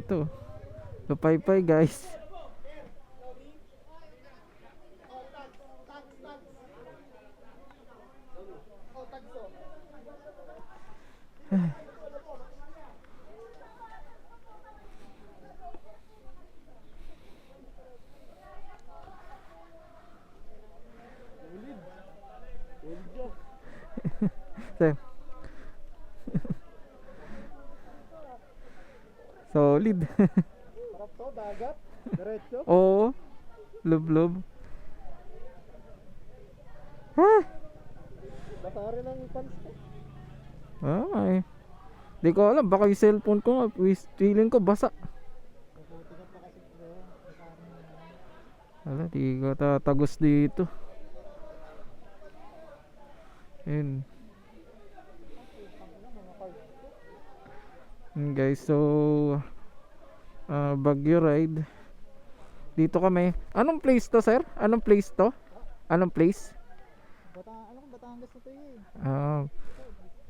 dito. Lupay-pay guys. Sir. Solid. Sarap to, dagat. Diretso. Oo. Lub-lub. Ha? Baka rin ang pants ko. Ay. Di ko alam, baka yung cellphone ko nga, feeling ko basa. Mabuti ka pa kasi bro. Wala, di ko tatagos dito. Yun. Guys, so Baguio ride. Dito kami. Anong place to, sir? Anong place to? Anong place? Ano kung Batangas ito eh.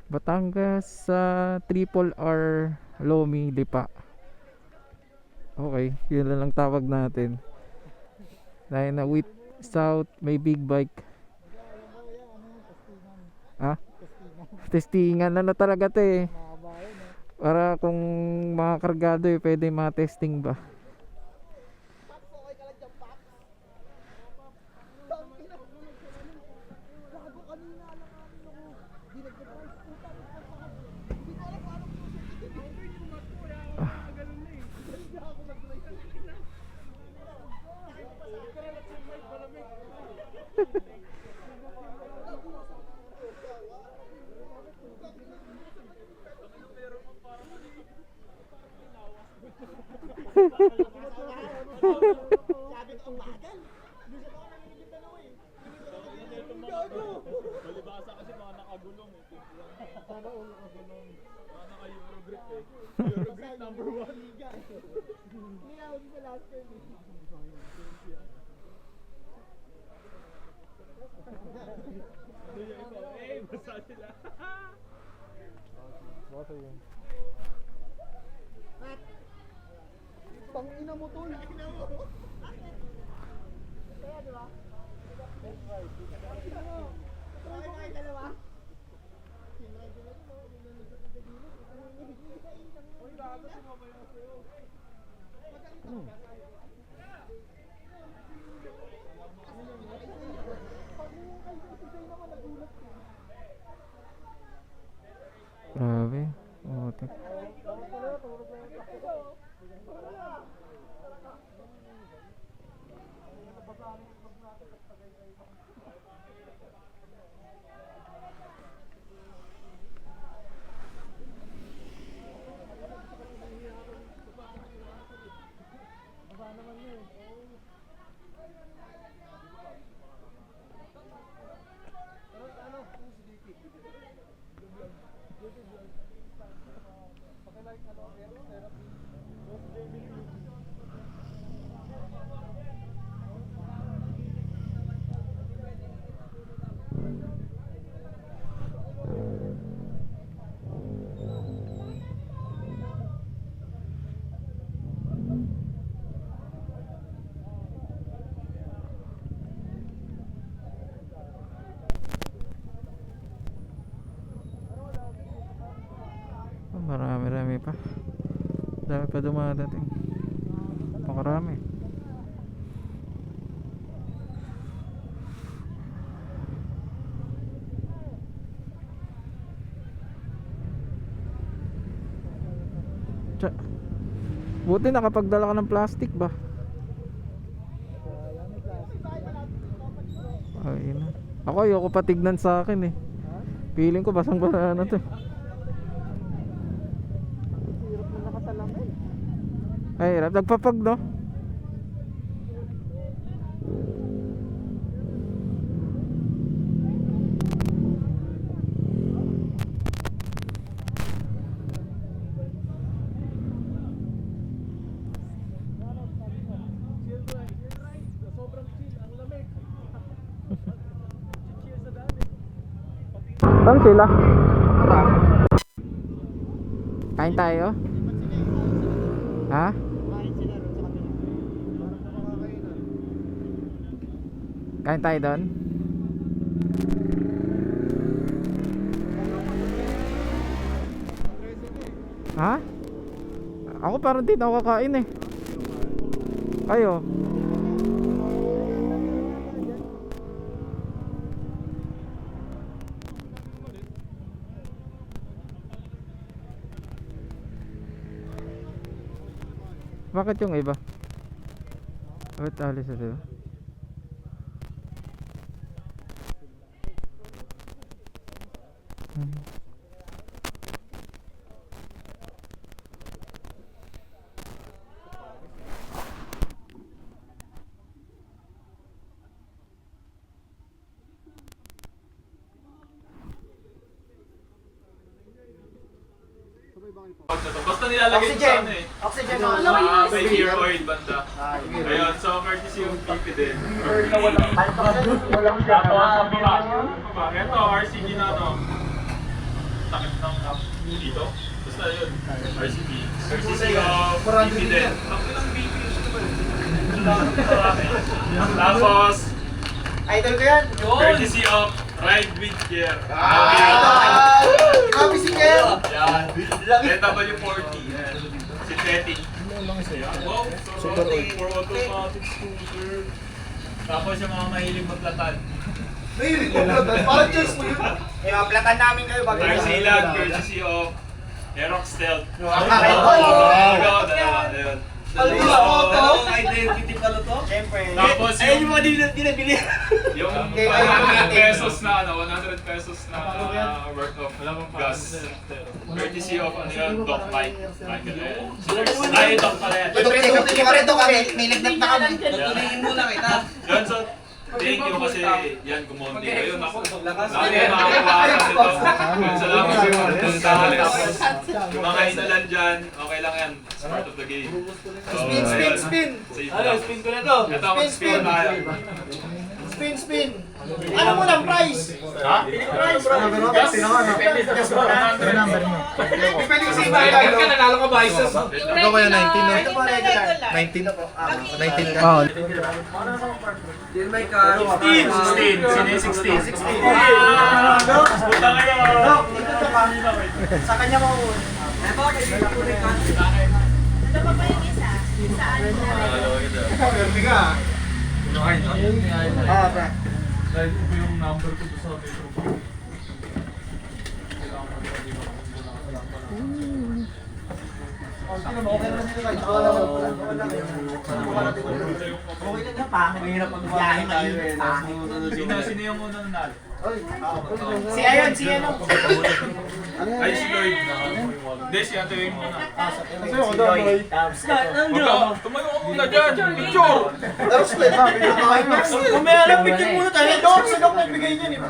Batangas sa Triple R Lomi Lipa. Okay, yun lang tawag natin. Dahil na with South may big bike. Testingan ano talaga to eh. Para kung mga kargado eh, pwede ma-testing ba. Balibasa kasi mga nakagulong eh. Sana all nakagulong. Mga naka-Eurogrip eh. Eurogrip number 1. Niyawag sa last time eh. Eh, basa sila. Basa yun. Pangina mo tol. Kaya diba? Try dalawa. Uy, gago si mama yung sa'yo. Grabe. Otek. Marami pa. Dami pa dumadating. Pakarami. Buti nakapagdala ka ng plastic ba? Ayun na. Ako ayoko pa tignan sa akin eh. Feeling ko basang basa na to. Hirap na nakasalamin. Ay, hirap. Nagpapag no? Saan sila? Kain tayo? Ha? Kain sila ron sa kabila. Parang nakakakain na. Kain tayo doon? Ha? Ako parang di na ako kakain eh. Kayo? Bakit yung iba? Bakit alis na sila? Hmm. Basta nilalagay ko sa ano eh. Oxygen. May ear oil banda. Ayun, so courtesy yung PP din. Walang Ito, RCB na ano. Takip ng dito. Basta yun. RCB. RCB of PP din. Ang ilang BP Tapos, idol ko yan. courtesy of Ride with Care. Grabe si Kel. Yan. NW40. Synthetic. Wow, super oil. For automatic scooter. Tapos yung mga mahilig maglatan. Parang choice mo yun. Platan namin kayo bago. Garcilag, courtesy of Aerox Stealth. Dalawang identity pala to? Siyempre. Tapos yung mga dinabili. yung 100 pesos na ano, 100 pesos na worth of gas. Courtesy of ano yun, Doc Mike. Michael. Ay, Doc pala yan. Ito kami, may lagnat na kami. Tutuloyin muna kita. Yun, so, thank you kasi yan, kumonti kayo. Lagi nakakawa kasi ito. Salamat sa mga nagpunta. Yung mga inalan dyan, okay lang yan. It's part of the game. So, Spin. Spin ko na to. Ito, mag-spin tayo. Spin. Ano mo lang, price? Ha? Price. Pwede kasi iba ka, nanalo ka ba? Ito kaya 19 no? Ito po regular. 19 ka? Oh, 16. Sino yung 16? Puta kayo. Sa kanya mo. Ano pa ba yung isa? Saan na? Dahil ito yung number ko sa metro. Sino yung unang nanalo? Si Ayon, si ano? Ay, si Lloyd. Hindi, si Ate yung muna. Tumayo ka muna dyan. Picture! Kumaya lang, picture muna tayo. Si Doc nagbigay niyan eh.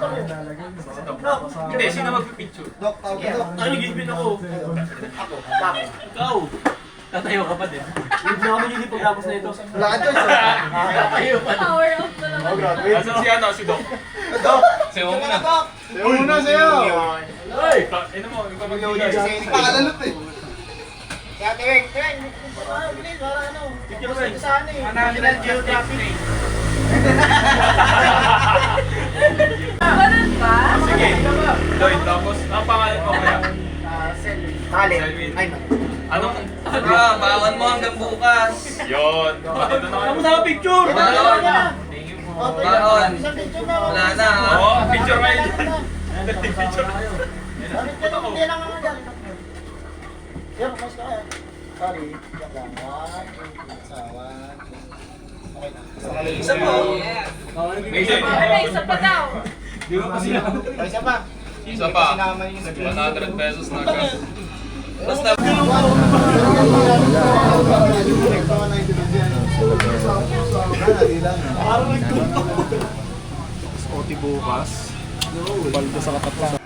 Hindi, sino magpipicture? Ano gilbin ako? Ikaw! Tatayo ka pa din. Hindi na kami hindi pagkapos na ito. Wala ka choice Power of the naman. Asan si ano? Si Doc? Si Mo muna. Una sa'yo! Ay! Ino mo, ikaw mag-video. Pakalalot eh! Kaya Teweng. Bilis, para ano? Picture mo sa ano eh. National Geographic. Ganun ba? Sige. Lloyd, tapos, ang pangalan mo kaya? Selwyn. Ay, Anong? Bawan mo hanggang bukas. Yun. Pati na naman. sa picture? Baon. Baon. Isang picture na. Wala na, ha? Oo, picture kayo dyan. Picture. Hindi lang ako dyan. Yan, mas kaya. Sorry. Yan lang. Isa po. Ay, isa pa daw. Di ba kasi lang? Isa pa. Isa pa. 100 pesos na gas. Basta OT bukas. Baldo sa katapat.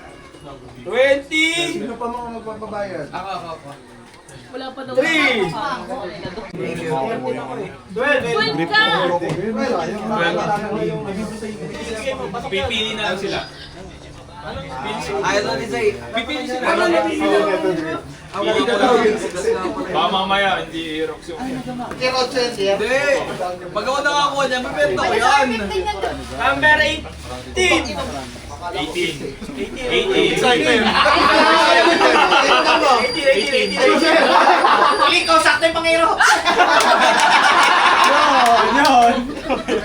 20! Sino pa mga magpapabayad? Ako. Wala pa daw. 3! 12 ka! Pipili na lang sila. Ayaw na ni Zay. Pipili sila. Ano na Baka mamaya, hindi i-rox yung... Kero 20 yan. Hindi. Pag ako nakakuha niya, bibenta ko yan. Number 18. 18. Excited. Pili ko, sakto yung pangero.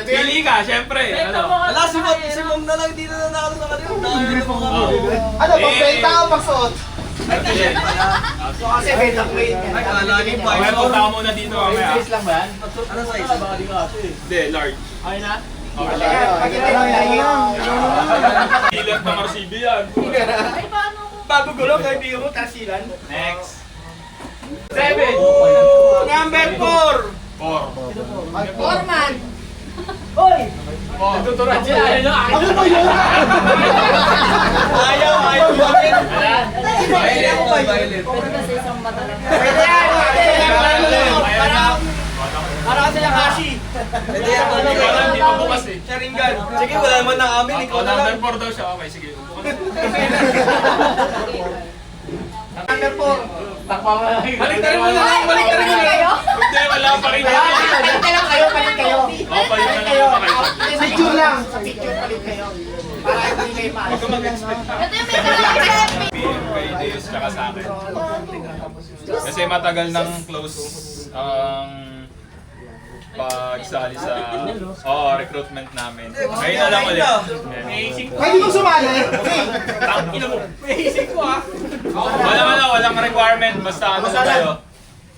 Pili ka, syempre. Ano? Wala, si Mom na lang dito na nakalo sa kanila. Dahil mo nga. Ano, pagbenta o pagsuot? Sige. So kasi benta ko yun. Ay, kala niyo pa. Okay, punta ka muna dito mamaya. lang ba yan? Ano size? Hindi, large. Okay na? Okay. Pagkita lang lang. Ilan pang RCB yan. Ay, paano kung... Bago gulo, kaibigan mo, tasilan. Next. 7. Number 4. 4. Foreman! Tuturan sila. Ano ba yun? Ayaw bakit? Violet. Violet. Pero nasa isang mata lang. Pwede yan. Para kasi yung Kashi. Pwede yan. Hindi pa bukas eh. Sharingan. Sige, wala naman na amin. Ikaw na lang. Number 4 daw siya. Okay, sige. Number 4. Balik na rin mo lang. Balik na rin mo lang. Hindi, wala pa rin. Palit kayo, palit kayo. Oo, palit na lang yung mga Sa picture lang. Sa picture palit kayo. Para hindi kayo maalis. Huwag ka mag-expect ha. Ito yung may kalaki. PM kay Deus tsaka sa akin. Kasi matagal nang close ang pagsali sa recruitment namin. Ngayon na lang ulit. Pwede mo sumali. Tangina mo. Walang requirement. Basta ano tayo.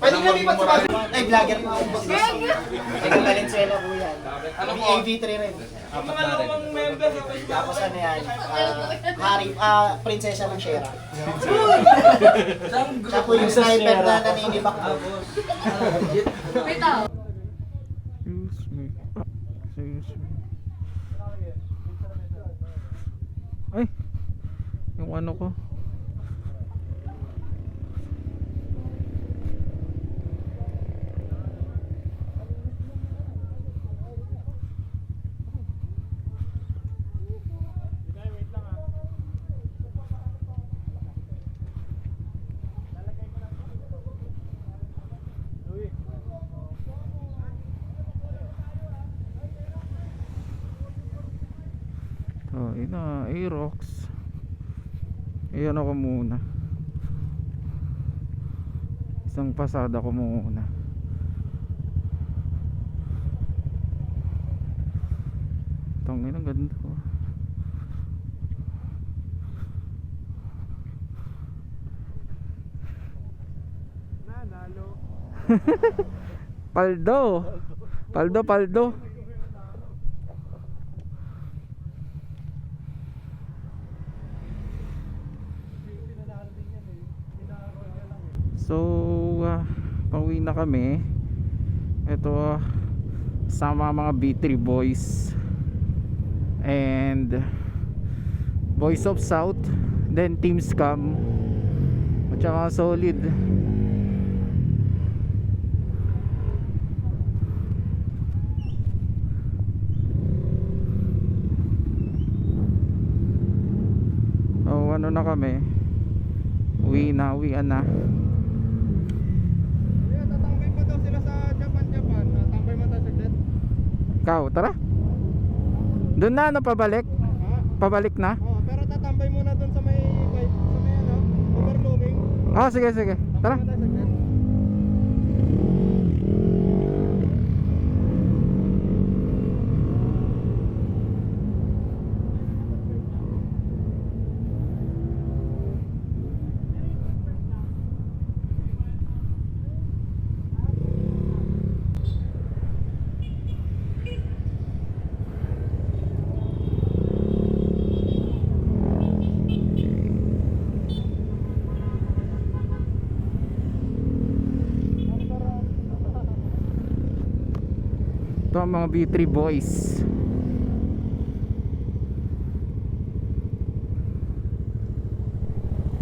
Pwede kami magsumali. Ay, vlogger mo. Ay, Valenzuela po yan. May AV3 rin. Mga lumang member sa Facebook. Tapos ano yan? Prinsesa ng Shera. Siya po yung sniper na naninibak po. Wait ah. Excuse me. Excuse me. Ay! Yung ano ko. Oh, ina, Aerox. Ayan ako muna. Isang pasada ko muna. Tangin, ang ganda ko. Paldo. Paldo. So, pauwi na kami. Ito, sama mga B3 boys and Boys of South, then Team Scam at saka Solid. Oh, ano na kami, uwian na. Tatambay pa daw sila sa Japan. Tatambay mo tayo saglit. Ikaw, tara. Doon na, ano, pabalik? Pabalik na? Oo, pero tatambay muna doon sa may ano, overlooming. Oh, sige. Tara. Tambay mo tayo saglit. Ito ang mga B3 boys.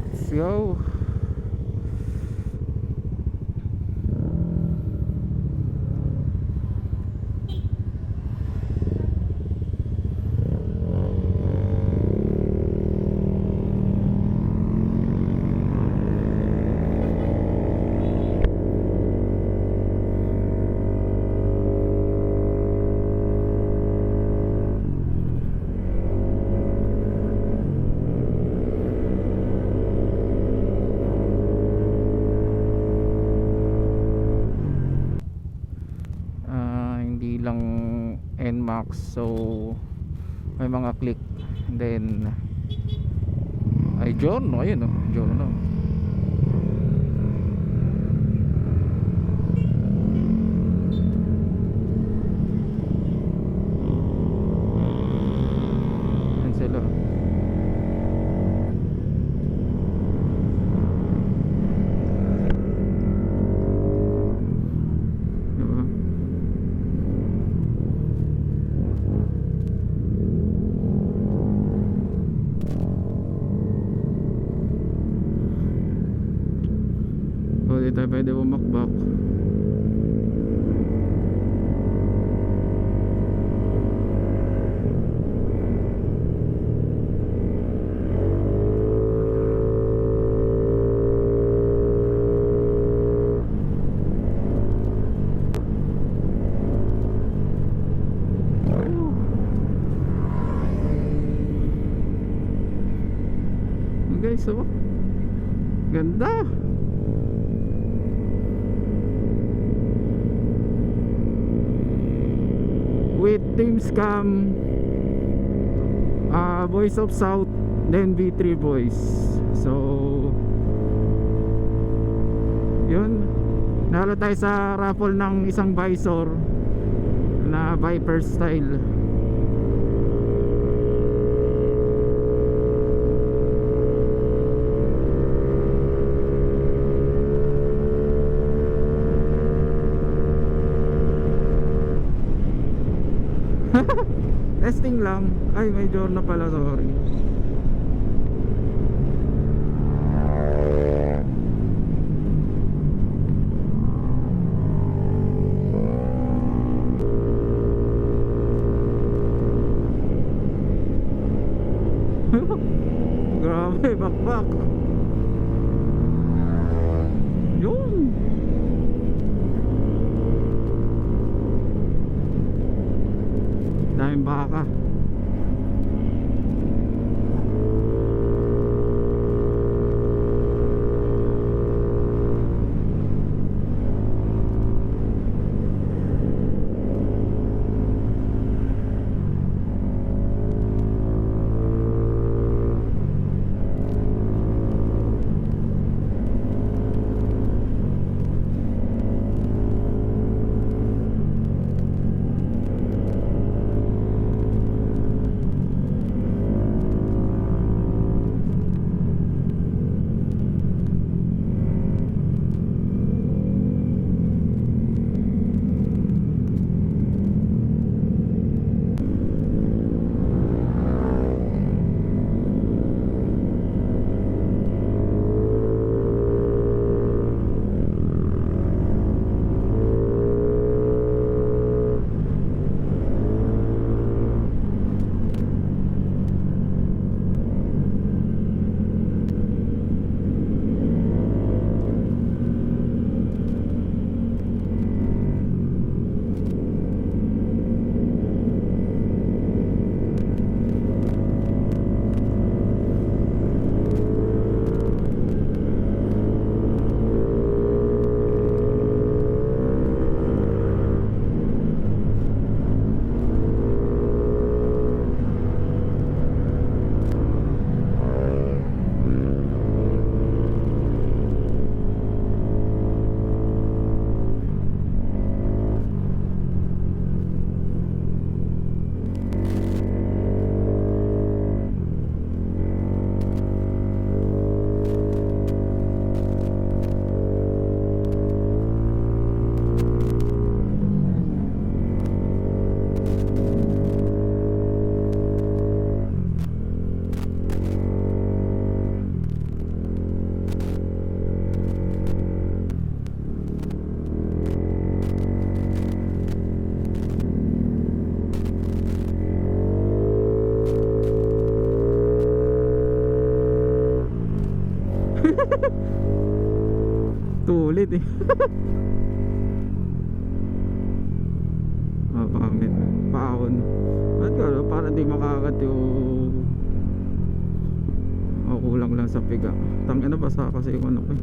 Let's go. Max. So may mga click. And then ay Giorno, ayun oh, Giorno. Yan sila. Diba? O, di tayo pwede bumakbak. Guys, oh, ganda. With Team Scam, Voice of South, then V3 Boys. So yun, nalo tayo sa raffle ng isang visor na Viper style. Testing lang. Ay, may Giorno pala, sorry. Grabe, bakbak. Yun. Daming baka. Tulit eh. Pangit. Paon. Ba't ka no? Para di makakat yung kulang lang sa piga. Tangina basa kasi yung ano ko eh.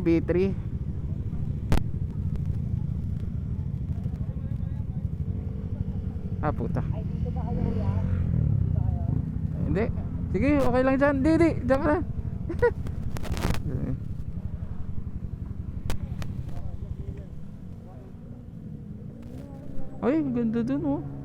B3. Ah, puta. Hindi. Sige, okay lang dyan. Hindi. Diyan ka na. Ay, ganda dun oh.